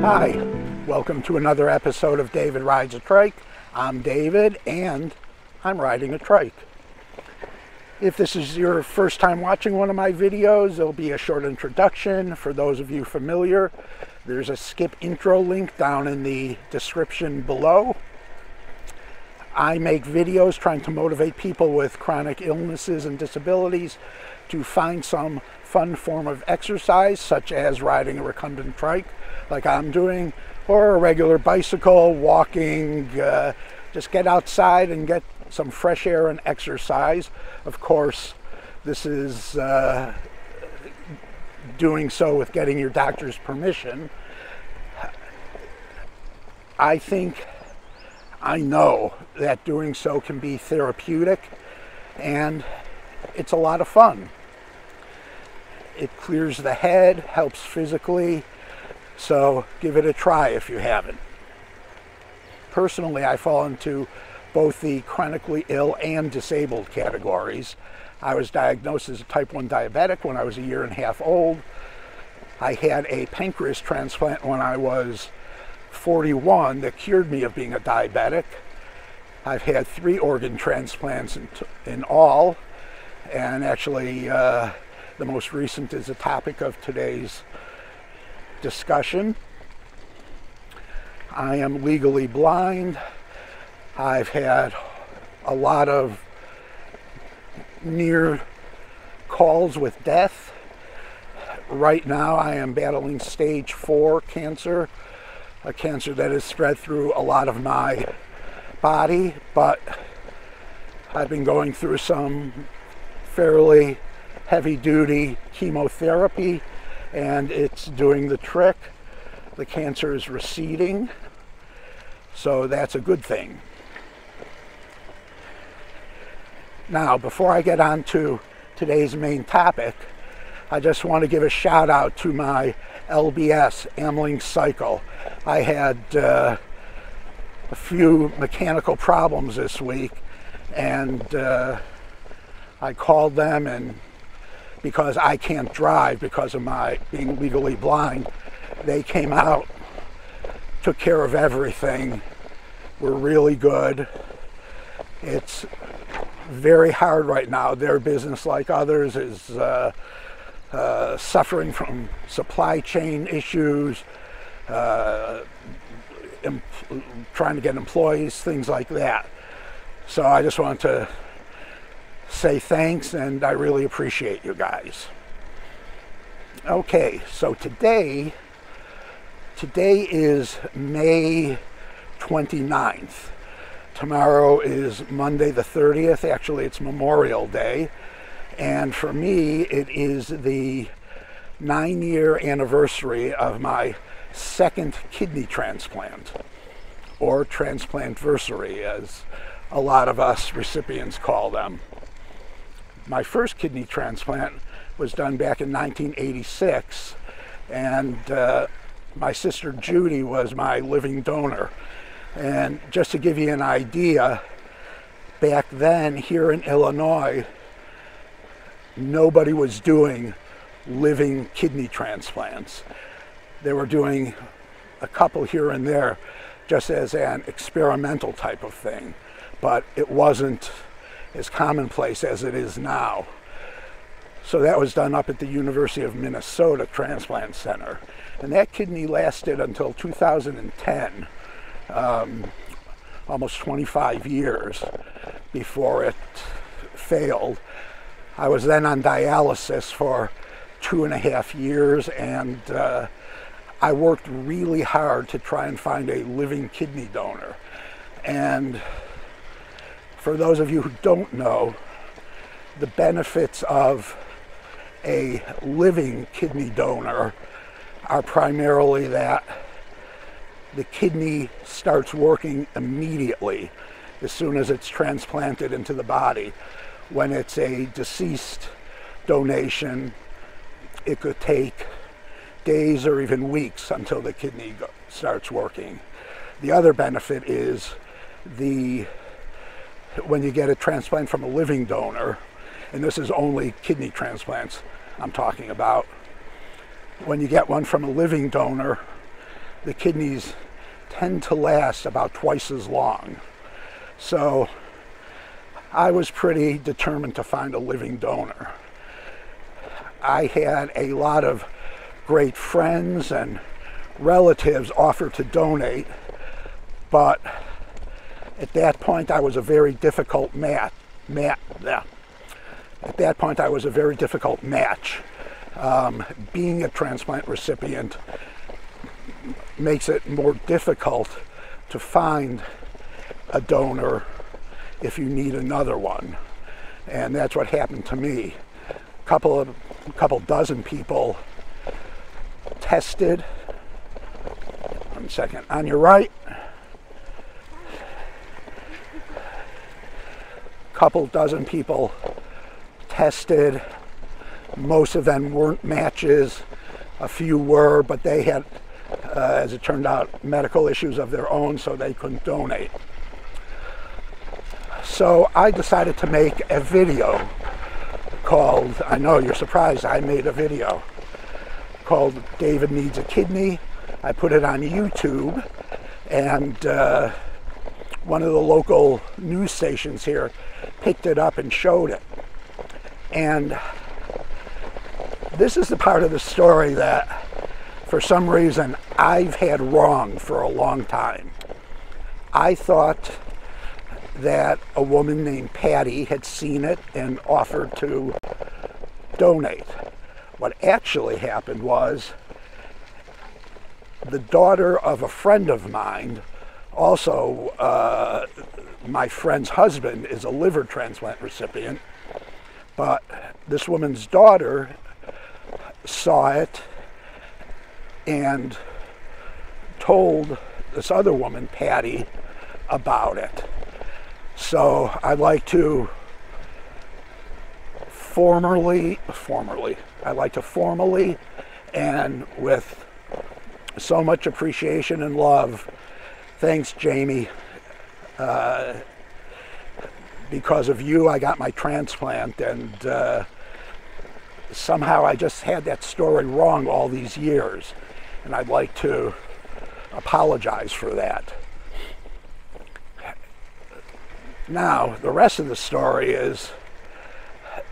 Hi, welcome to another episode of David Rides a Trike. I'm David and I'm riding a trike. If this is your first time watching one of my videos, there'll be a short introduction. For those of you familiar, there's a skip intro link down in the description below. I make videos trying to motivate people with chronic illnesses and disabilities to find some fun form of exercise, such as riding a recumbent trike like I'm doing, or a regular bicycle, walking, just get outside and get some fresh air and exercise. Of course, this is doing so with getting your doctor's permission. I know that doing so can be therapeutic, and it's a lot of fun. It clears the head, helps physically, so give it a try if you haven't. Personally, I fall into both the chronically ill and disabled categories. I was diagnosed as a type 1 diabetic when I was 1.5 years old. I had a pancreas transplant when I was 41 that cured me of being a diabetic. I've had 3 organ transplants in all, and actually the most recent is the topic of today's discussion. I am legally blind. I've had a lot of near calls with death. Right now I am battling stage 4 cancer, a cancer that has spread through a lot of my body, but I've been going through some fairly heavy-duty chemotherapy, and it's doing the trick. The cancer is receding, so that's a good thing. Now, before I get on to today's main topic, I just want to give a shout out to my LBS, Amling Cycle. I had a few mechanical problems this week, and I called them, and because I can't drive because of my being legally blind, they came out, took care of everything, were really good. It's very hard right now. Their business, like others, is suffering from supply chain issues, trying to get employees, things like that. So I just want to say thanks, and I really appreciate you guys. Okay, so today is May 29th. Tomorrow is Monday the 30th. Actually, it's Memorial Day. And for me, it is the 9-year anniversary of my second kidney transplant, or Transplantversary, as a lot of us recipients call them. My first kidney transplant was done back in 1986, and my sister Judy was my living donor. And just to give you an idea, back then here in Illinois, nobody was doing living kidney transplants. They were doing a couple here and there just as an experimental type of thing, but it wasn't as commonplace as it is now. So that was done up at the University of Minnesota Transplant Center, and that kidney lasted until 2010, almost 25 years before it failed. I was then on dialysis for 2.5 years, and I worked really hard to try and find a living kidney donor. And for those of you who don't know, the benefits of a living kidney donor are primarily that the kidney starts working immediately as soon as it's transplanted into the body. When it's a deceased donation, it could take days or even weeks until the kidney starts working. The other benefit is when you get a transplant from a living donor, and this is only kidney transplants I'm talking about, when you get one from a living donor, the kidneys tend to last about twice as long. So I was pretty determined to find a living donor. I had a lot of great friends and relatives offer to donate, but at that point I was a very difficult match. Being a transplant recipient makes it more difficult to find a donor if you need another one, and that's what happened to me. A couple dozen people tested. One second, on your right. Couple dozen people tested. Most of them weren't matches. A few were, but they had, as it turned out, medical issues of their own, so they couldn't donate. So I decided to make a video called, I know you're surprised, I made a video called David Needs a Kidney. I put it on YouTube, and one of the local news stations here picked it up and showed it. And this is the part of the story that, for some reason, I've had wrong for a long time. I thought that a woman named Patty had seen it and offered to donate. What actually happened was the daughter of a friend of mine, also my friend's husband is a liver transplant recipient, but this woman's daughter saw it and told this other woman, Patty, about it. So I'd like to formally and with so much appreciation and love, thanks, Jamie. Because of you, I got my transplant, and somehow I just had that story wrong all these years, and I'd like to apologize for that. Now, the rest of the story is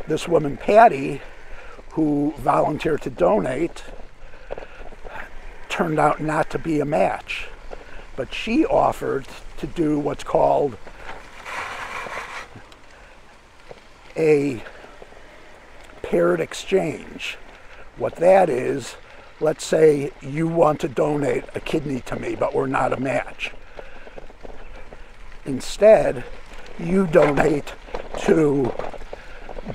this woman, Patty, who volunteered to donate, turned out not to be a match, but she offered to do what's called a paired exchange. What that is, let's say you want to donate a kidney to me, but we're not a match. Instead, you donate to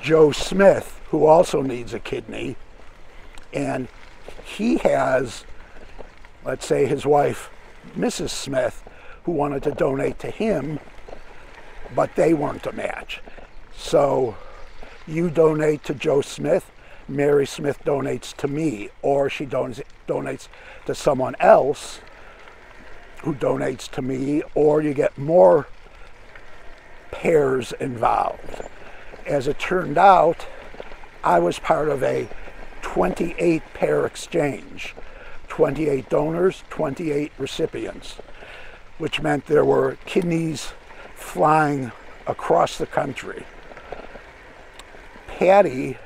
Joe Smith, who also needs a kidney, and he has, let's say, his wife, Mrs. Smith, who wanted to donate to him, but they weren't a match. So you donate to Joe Smith, Mary Smith donates to me, or she donates to someone else who donates to me, or you get more pairs involved. As it turned out, I was part of a 28 pair exchange. 28 donors, 28 recipients, which meant there were kidneys flying across the country. Patty,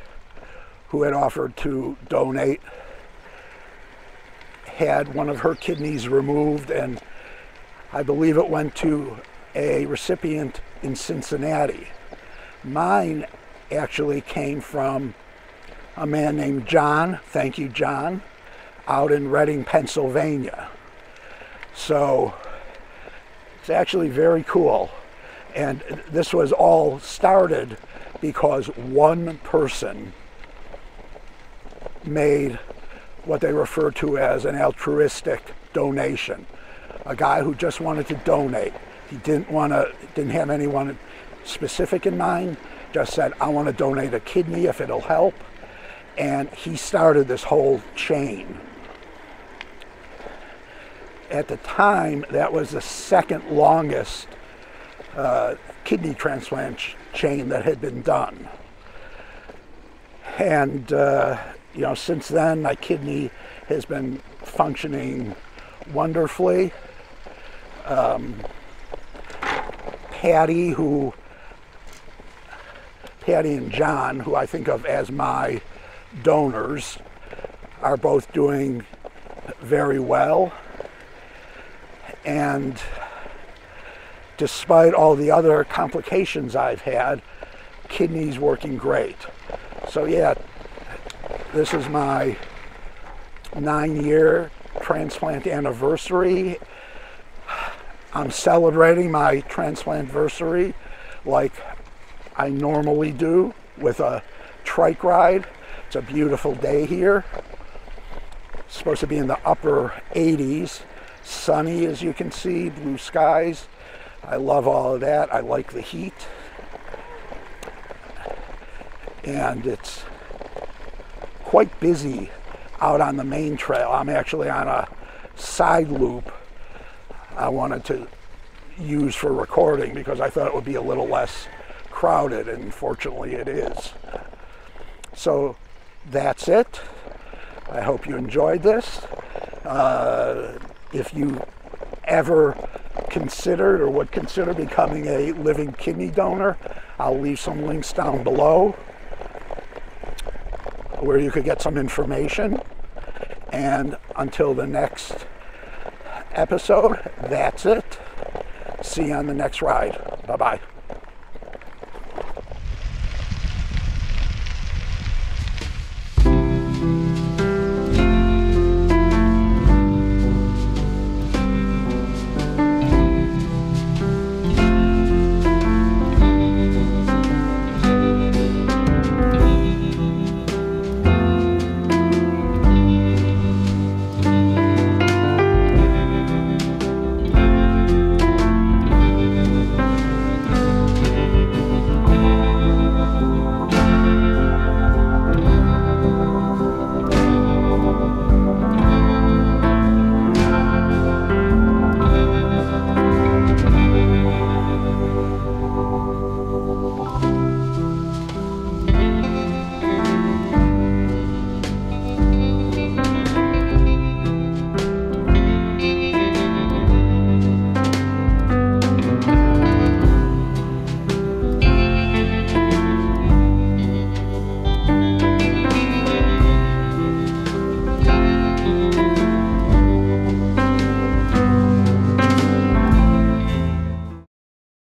who had offered to donate, had one of her kidneys removed, and I believe it went to a recipient in Cincinnati. Mine actually came from a man named John, thank you John, out in Reading, Pennsylvania. So it's actually very cool. And this was all started because one person made what they refer to as an altruistic donation. A guy who just wanted to donate. He didn't have anyone specific in mind, just said, I want to donate a kidney if it'll help. And he started this whole chain. At the time, that was the second longest kidney transplant chain that had been done. And since then, my kidney has been functioning wonderfully. Patty and John, who I think of as my donors, are both doing very well. And despite all the other complications I've had, kidney's working great. So yeah, this is my 9-year transplant anniversary. I'm celebrating my Transplantversary like I normally do with a trike ride. It's a beautiful day here. It's supposed to be in the upper 80s. Sunny, as you can see, blue skies. I love all of that. I like the heat. And it's quite busy out on the main trail. I'm actually on a side loop I wanted to use for recording because I thought it would be a little less crowded, and fortunately it is. So that's it. I hope you enjoyed this. If you ever considered or would consider becoming a living kidney donor, I'll leave some links down below where you could get some information. And until the next episode, that's it. See you on the next ride. Bye-bye.